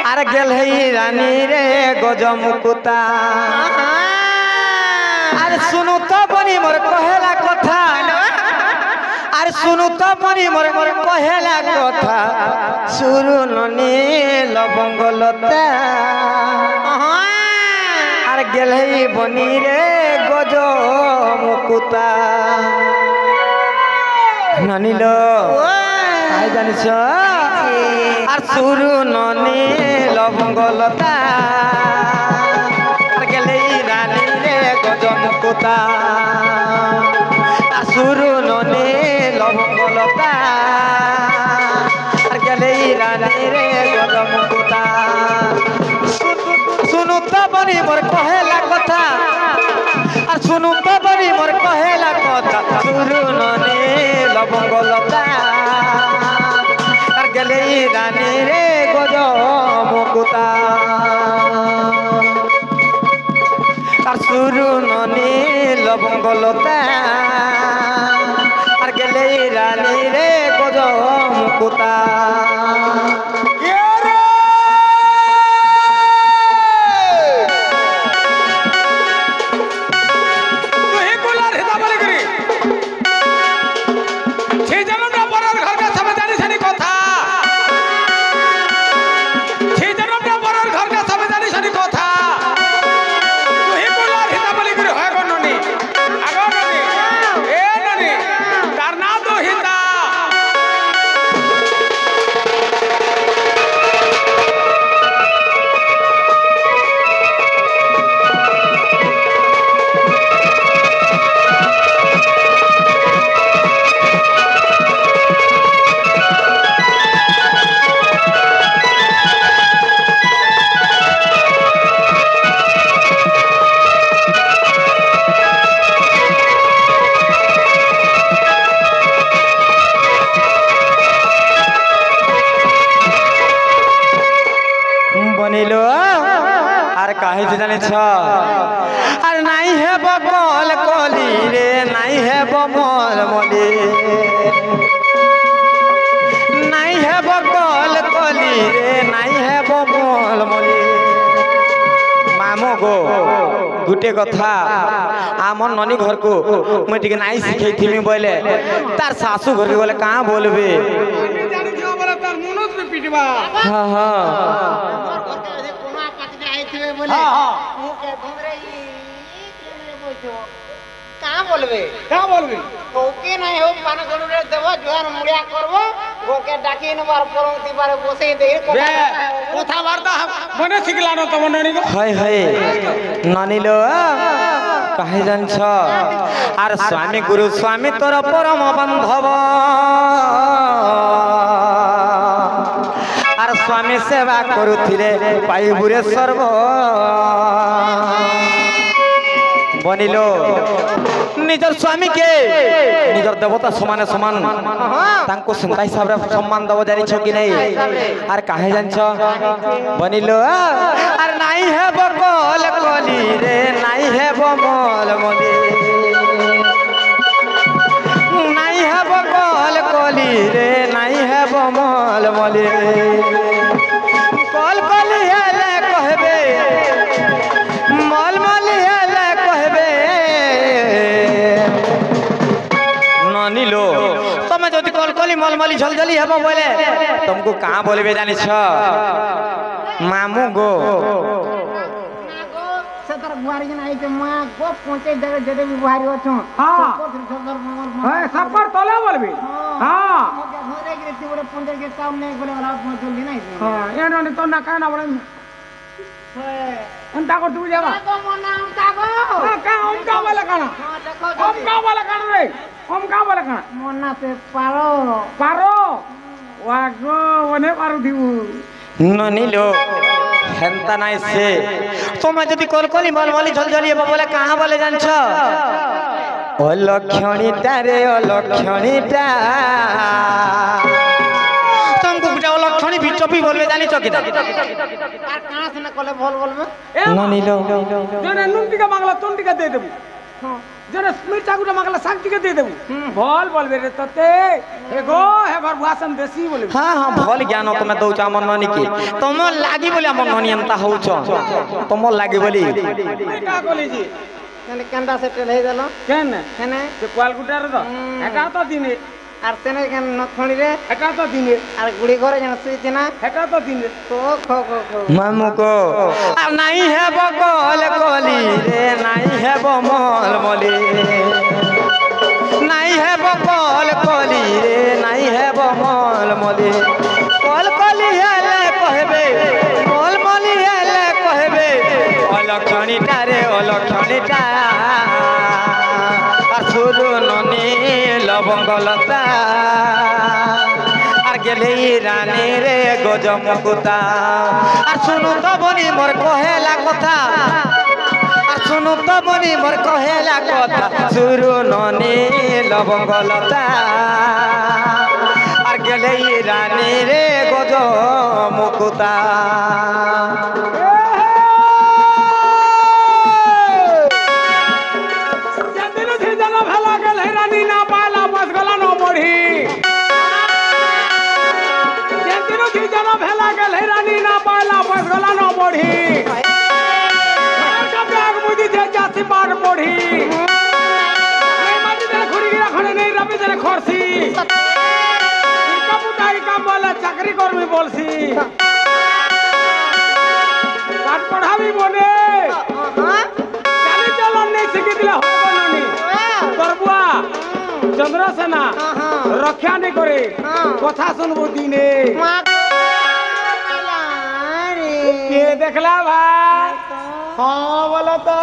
আর গেল রানী রে গজমুকুতা আর শুনু তো বনি মোর কহেলা কথা আর শুনু তো বনি মোর কহেলা কথা সুরু ননি লবঙ্গলতা আর গেল বনি রে গজমুকুতা নানিল তাই জানিস আর সুরু ননি লবঙ্গলতা আর গেলে রানী রে গজমুকুতা আর সুরু ননি লবঙ্গলতা আর গেলে রানী রে গজমুকুতা শুনু তো বনি মোর কহেলা কথা আর শুনু তো বনি মোর কহেলা কথা সুরু ননি লবঙ্গলতা আর গেলে রানী রে গজমুকুতা আর সুরু ননি লবঙ্গলতা আর গেলে রানী রে গজমুকুতা আর কাহে জানিছ আর নাই হে বকল কলি রে নাই হে বমল মলি নাই হে বকল কলি রে নাই হে বমল মলি মামো গো গুটে কথা আমার ননি ঘরকু মুই টিকে নাই শিখাইথিমি বলে তার শাশু ঘরকে বলে কাঁ বলবে হ্যাঁ হ্যাঁ कहाँ बोलबे ओके नहीं हो पान गडुरे देव जोन मुड़िया करब गोके डाकी न बार परंती बारे बसे दे কথা বার্তা মনে শিখলা না তোমার ননি গো হয় হয় ননিলো কাহে জানছ আর স্বামী গুরু স্বামী তোর পরম বান্ধব আর স্বামী সেবা করুথিলে পাইবুরে সর্ব বনিল নিজর স্বামীকে নিজর দেবতা সমানে সমান তাঙ্কু সেন্তা হিসাবে সম্মান দেব জানিছ কি নাই আর কাহে জানছ বনিল আর নাই হে বকল কলি রে নাই হে বমল মলি নাই হে বকল কলি রে নাই হে বমল মলি কল কলি হেলে কহবে মল মলি হেলে কহবে ননিলো তুমি যদি কল কলি মল মলি ঝলঝলি হব বলে तुमको कहाँ बोलबे जानिछ मामू गो सतर बुआरी जन आई के मां गो पहुंचे जगह जदे भी बुआरी अछो हां सफर तले बोलबे हां घरे के तिबरे पंदर के काम नहीं बोले वाला पहुंच जल्दी नहीं हां एनो ने तो ना काना बोले अंता को तू जावा तो मना अंता को का हम का वाला काना हम का वाला काना रे हम का वाला काना मना से पारो पारो वागो वने पारो दिउ ननिलो हेंता नाइ से तुम्हें जदि कलकली मलमली झलझली हेबो बोले कहां बोले जानछ अलक्षणीटा रे अलक्षणीटा तुमको गुटा अलक्षणी बिचपी बोलबे जानिछ कि ना कहां से न कले बोल बोलबे ननिलो जने नुन टिका मांगला तुन टिका दे देबू जने मिर्चा गुटा मागला शांति के दे देबू भल बोलबे रे तते एगो हेबर भाषण देसी बोलबे हाँ हाँ भल ज्ञान तुम दौच मन ननी के तुम लागी बोली मन ननी एमता होउछ तुम लागी बोली का बोली जी केने केंदा सेटल हे देलो केन केने से पाल गुटा रे तो एका तो दिने आर तेने केन नखणी रे एका तो दिने आर गुड़ी घरे जन सुईती ना एका तो दिने खो खो खो खो मामू को नहीं है बकल कली रे नहीं है बमल मली नहीं है बकल कली रे नहीं है बमल मली कल कली हेले कहबे मल मली हेले कहबे अलक्षणीटा रे अलक्षणीटा असुर ननी लवंगलता আর গেলে রানী রে গজমকুতা আর শুনু তো বনি মোর কহেলা কথা আর শুনু তো বনি মোর কহেলা কথা সুরু ননি লবঙ্গলতা আর গেলে রানী রে গজমকুতা जंदिनो थी जना भला गेल है रानी ना पाला बस गला न बढ़ी जंदिनो थी जना भला गेल है रानी ना पाला बस गला न बढ़ी मार का बैग मुदी थे जाती बार बढ़ी नहीं माटी दे खुरी गिरा खणे नहीं रबी दे खरसी इका पुताई का बोले चाकरी करमी बोलसी पाठ पढ़ावी बोले चाली चलन नहीं सिखी दिले हो बननी करबुआ चंद्रसेना रक्षा नहीं करे कथा सुनबो दिने के देखला भाई हां बोलो तो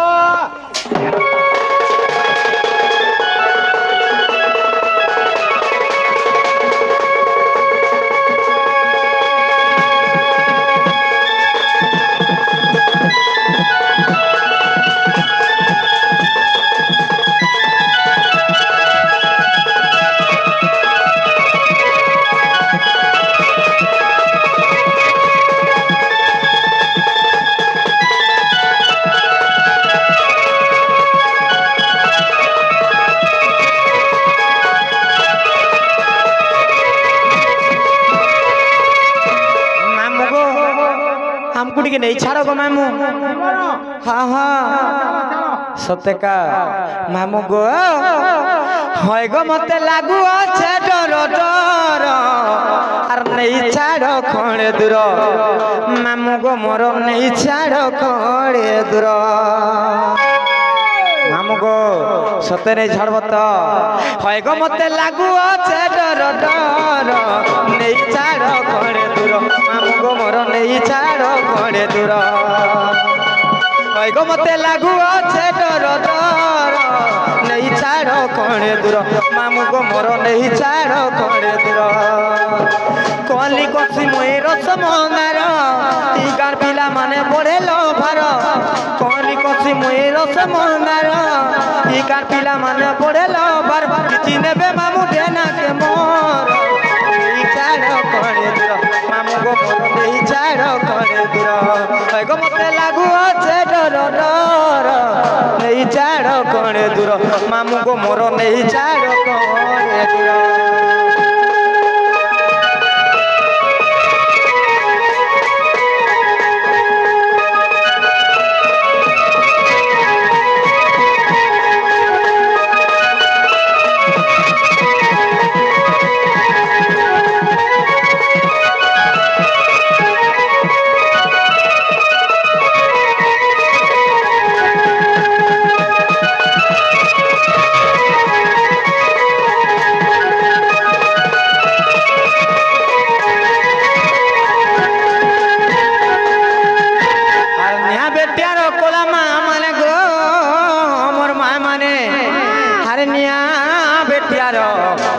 हमको टिके नहीं छाड़ो गो मामू हाँ हाँ सत्य का मामू गो হয় গো মতে লাগু আছে ডর ডর আর নেই ছাড়ো খড়ে দূর মামু গো মোর নেই ছাড়ো খড়ে দূর মামু গো সতে নেই ছাড়ব তো হয় গো মতে লাগু আছে ডর ডর নেই ছাড়ো খড়ে দূর মামু গো মোর নেই ছাড়ো খড়ে দূর হয় গো মতে লাগু আছে ডর ডর নেই ছাড়ো খড়ে দূর মামু গো মোর নেই ছাড়ো খড়ে দূর কলি কছি মই রসমন্দার ই গার পিলা মানে পড়েলো ভার কলি কছি মই রসমন্দার ই গার পিলা মানে পড়েলো ভার কিছু নেবে মামু দেনাকে মোর নেই ছাড়ো খড়ে দূর মামু গো মোর নেই ছাড়ো খড়ে দূর হয় গো মতে লাগু আছে ডর ডর নেই ছাড়ো খড়ে দূর মামু গো মোর নেই ছাড়ো খড়ে দূর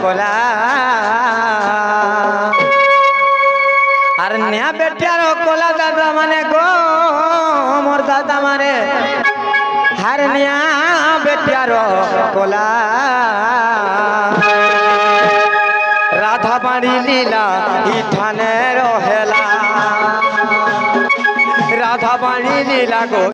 कोला अरे नया बेटियार कोला दादा माने गो मोर दादा माने हर नया बेटियार कोला राधा बाड़ी लीला इठाने रोहेला राधा बाड़ी लीला गो